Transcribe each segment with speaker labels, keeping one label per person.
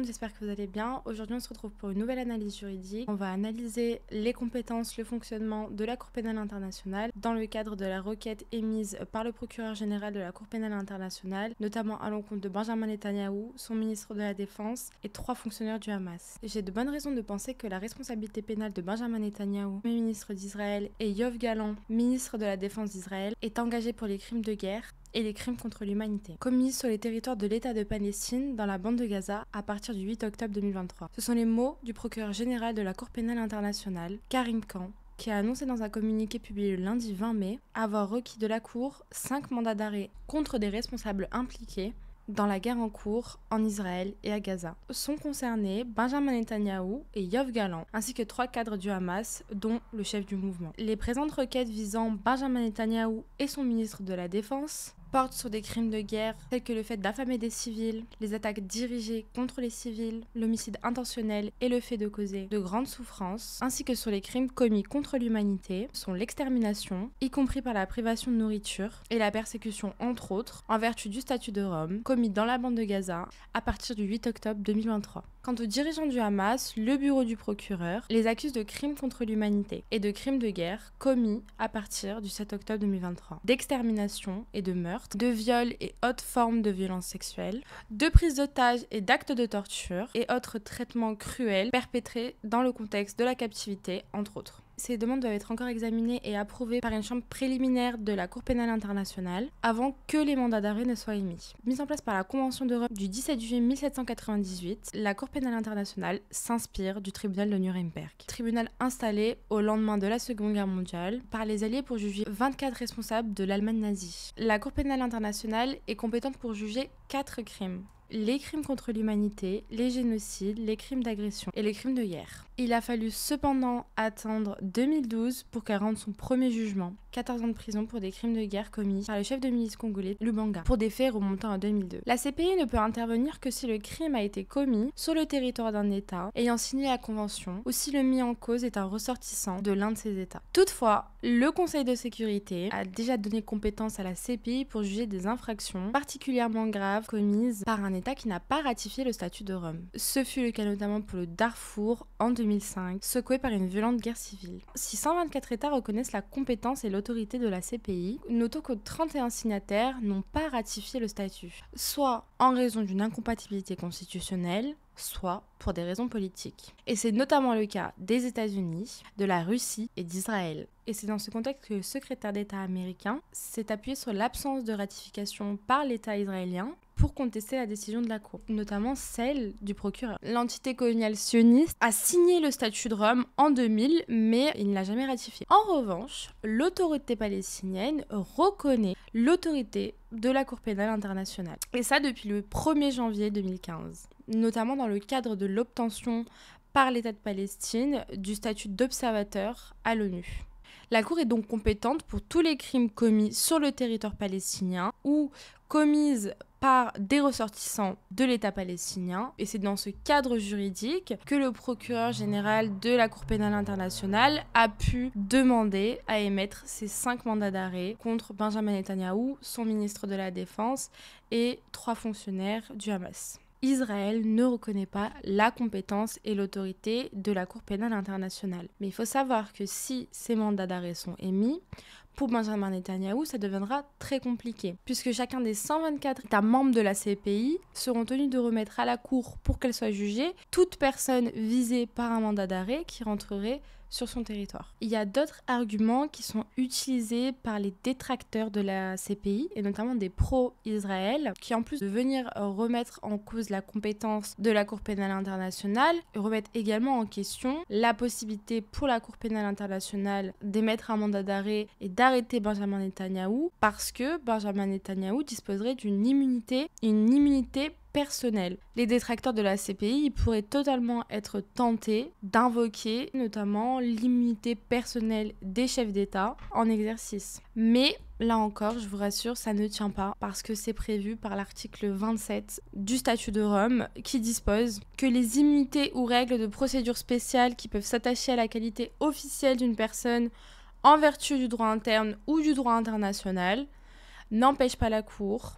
Speaker 1: J'espère que vous allez bien. Aujourd'hui, on se retrouve pour une nouvelle analyse juridique. On va analyser les compétences, le fonctionnement de la Cour pénale internationale dans le cadre de la requête émise par le procureur général de la Cour pénale internationale, notamment à l'encontre de Benjamin Netanyahou, son ministre de la Défense et 3 fonctionnaires du Hamas. J'ai de bonnes raisons de penser que la responsabilité pénale de Benjamin Netanyahou, ministre d'Israël, et Yoav Gallant, ministre de la Défense d'Israël, est engagée pour les crimes de guerre et les crimes contre l'humanité, commis sur les territoires de l'État de Palestine dans la bande de Gaza à partir du 8 octobre 2023. Ce sont les mots du procureur général de la Cour pénale internationale, Karim Khan, qui a annoncé dans un communiqué publié le lundi 20 mai avoir requis de la Cour 5 mandats d'arrêt contre des responsables impliqués dans la guerre en cours en Israël et à Gaza. Sont concernés Benjamin Netanyahou et Yoav Gallant, ainsi que 3 cadres du Hamas, dont le chef du mouvement. Les présentes requêtes visant Benjamin Netanyahou et son ministre de la Défense portent sur des crimes de guerre tels que le fait d'affamer des civils, les attaques dirigées contre les civils, l'homicide intentionnel et le fait de causer de grandes souffrances, ainsi que sur les crimes commis contre l'humanité, sont l'extermination, y compris par la privation de nourriture, et la persécution entre autres, en vertu du statut de Rome, commis dans la bande de Gaza à partir du 8 octobre 2023. Quant aux dirigeants du Hamas, le bureau du procureur les accuse de crimes contre l'humanité et de crimes de guerre commis à partir du 7 octobre 2023, d'extermination et de meurtre, de viol et autres formes de violences sexuelles, de prise d'otages et d'actes de torture et autres traitements cruels perpétrés dans le contexte de la captivité, entre autres. Ces demandes doivent être encore examinées et approuvées par une chambre préliminaire de la Cour pénale internationale avant que les mandats d'arrêt ne soient émis. Mise en place par la Convention de Rome du 17 juillet 1798, la Cour pénale internationale s'inspire du tribunal de Nuremberg. Tribunal installé au lendemain de la Seconde Guerre mondiale par les Alliés pour juger 24 responsables de l'Allemagne nazie. La Cour pénale internationale est compétente pour juger 4 crimes: les crimes contre l'humanité, les génocides, les crimes d'agression et les crimes de guerre. Il a fallu cependant attendre 2012 pour qu'elle rende son premier jugement, 14 ans de prison pour des crimes de guerre commis par le chef de milice congolais Lubanga, pour des faits remontant à 2002. La CPI ne peut intervenir que si le crime a été commis sur le territoire d'un État ayant signé la Convention ou si le mis en cause est un ressortissant de l'un de ces États. Toutefois, le Conseil de sécurité a déjà donné compétence à la CPI pour juger des infractions particulièrement graves commises par un État qui n'a pas ratifié le statut de Rome. Ce fut le cas notamment pour le Darfour en 2005, secoué par une violente guerre civile. Si 124 États reconnaissent la compétence et l'autorité de la CPI, notons que 31 signataires n'ont pas ratifié le statut, soit en raison d'une incompatibilité constitutionnelle, soit pour des raisons politiques. Et c'est notamment le cas des États-Unis, de la Russie et d'Israël. Et c'est dans ce contexte que le secrétaire d'État américain s'est appuyé sur l'absence de ratification par l'État israélien pour contester la décision de la Cour, notamment celle du procureur. L'entité coloniale sioniste a signé le statut de Rome en 2000, mais il ne l'a jamais ratifié. En revanche, l'autorité palestinienne reconnaît l'autorité de la Cour pénale internationale. Et ça depuis le 1er janvier 2015, notamment dans le cadre de l'obtention par l'État de Palestine du statut d'observateur à l'ONU. La Cour est donc compétente pour tous les crimes commis sur le territoire palestinien ou commises par des ressortissants de l'État palestinien. Et c'est dans ce cadre juridique que le procureur général de la Cour pénale internationale a pu demander à émettre ces 5 mandats d'arrêt contre Benjamin Netanyahou, son ministre de la Défense et 3 fonctionnaires du Hamas. Israël ne reconnaît pas la compétence et l'autorité de la Cour pénale internationale. Mais il faut savoir que si ces mandats d'arrêt sont émis, pour Benjamin Netanyahou, ça deviendra très compliqué, puisque chacun des 124 États membres de la CPI seront tenus de remettre à la Cour, pour qu'elle soit jugée, toute personne visée par un mandat d'arrêt qui rentrerait sur son territoire. Il y a d'autres arguments qui sont utilisés par les détracteurs de la CPI, et notamment des pro-Israël, qui en plus de venir remettre en cause la compétence de la Cour pénale internationale, remettent également en question la possibilité pour la Cour pénale internationale d'émettre un mandat d'arrêt et d'arrêter Benjamin Netanyahou, parce que Benjamin Netanyahou disposerait d'une immunité personnelle. Les détracteurs de la CPI pourraient totalement être tentés d'invoquer notamment l'immunité personnelle des chefs d'État en exercice. Mais là encore, je vous rassure, ça ne tient pas parce que c'est prévu par l'article 27 du statut de Rome qui dispose que les immunités ou règles de procédure spéciale qui peuvent s'attacher à la qualité officielle d'une personne en vertu du droit interne ou du droit international n'empêchent pas la Cour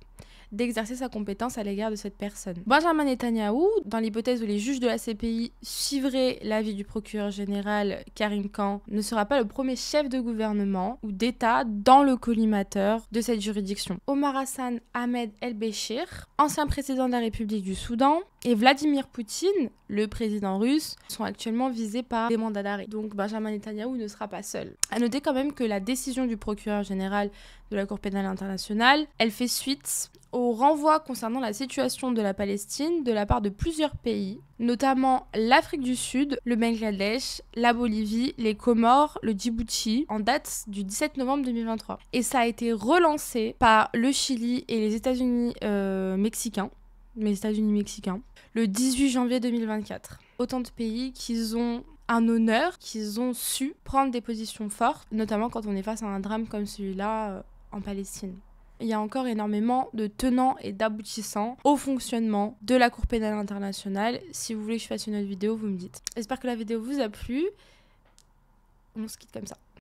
Speaker 1: d'exercer sa compétence à l'égard de cette personne. Benjamin Netanyahou, dans l'hypothèse où les juges de la CPI suivraient l'avis du procureur général Karim Khan, ne sera pas le premier chef de gouvernement ou d'État dans le collimateur de cette juridiction. Omar Hassan Ahmed El-Béchir, ancien président de la République du Soudan, et Vladimir Poutine, le président russe, sont actuellement visés par des mandats d'arrêt. Donc Benjamin Netanyahou ne sera pas seul. À noter quand même que la décision du procureur général de la Cour pénale internationale, elle fait suite au renvoi concernant la situation de la Palestine de la part de plusieurs pays, notamment l'Afrique du Sud, le Bangladesh, la Bolivie, les Comores, le Djibouti, en date du 17 novembre 2023. Et ça a été relancé par le Chili et les États-Unis mexicains, le 18 janvier 2024. Autant de pays qui ont un honneur, qui ont su prendre des positions fortes, notamment quand on est face à un drame comme celui-là en Palestine. Il y a encore énormément de tenants et d'aboutissants au fonctionnement de la Cour pénale internationale. Si vous voulez que je fasse une autre vidéo, vous me dites. J'espère que la vidéo vous a plu. On se quitte comme ça.